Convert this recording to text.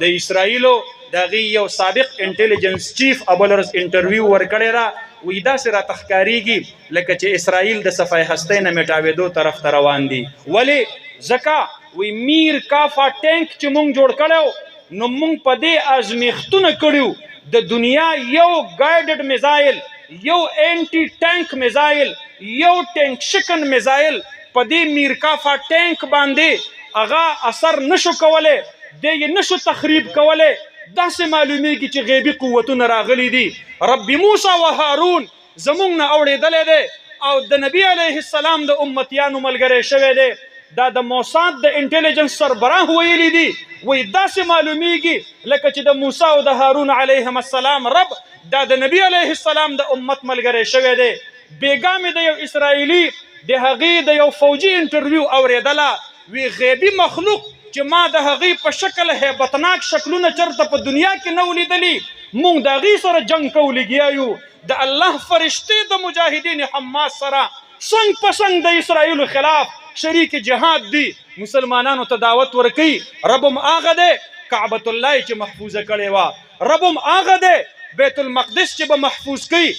د اسرائیلو دغه یو سابق انټيليجنس چیف ابلرز انټرویو ورکړی را وې دا سره تخکاریږي لکه چې اسرائیل د صفای هسته نه میټاوېدو طرف ته روان دي ولی زکا وې میر کافا ټانک چې مونږ جوړ کړو نو مونږ په دې ازمیختونه کړیو د دنیا یو ګایډډ میزایل یو انټي ټانک میزایل یو ټانک شکن میزایل په دې میر کافا ټانک باندې هغه اثر نشو کوله د یې نشو تخریب کوله داسې معلومیږي چې غیبی قوتونه راغلي دي رب موسی و هارون زمونږ نه اورېدلی دی او د نبی علیه السلام د امتیانو ملګری شوی دی دا د موساد د انټيليجنس سربراه ویلي دي وایي داسې معلومیږي لکه چې د موسی او د هارون علیهم السلام رب دا د نبی علیه السلام د امت ملګری شوی دی بیګا مې د یو اسرائیلي د هغې د یو فوجي انټرویو اورېدله وی غیبي مخلوق چې ما د هغې په شکل هیبتناک شکلونه چرته په دنیا کې نه ولیدلي مونږ د هغې سره جنګ کوو لګیا یو د الله فرشتې د مجاهدین حماس سره څنګ په څنګ د اسرائیلو خلاف شریک جهاد دي مسلمانانو ته دعوت ورکوي رب هم هغه دی کعبة الله چې محفوظه کړې وه رب هم هغه دی بیت المقدس چې به محفوظ کوي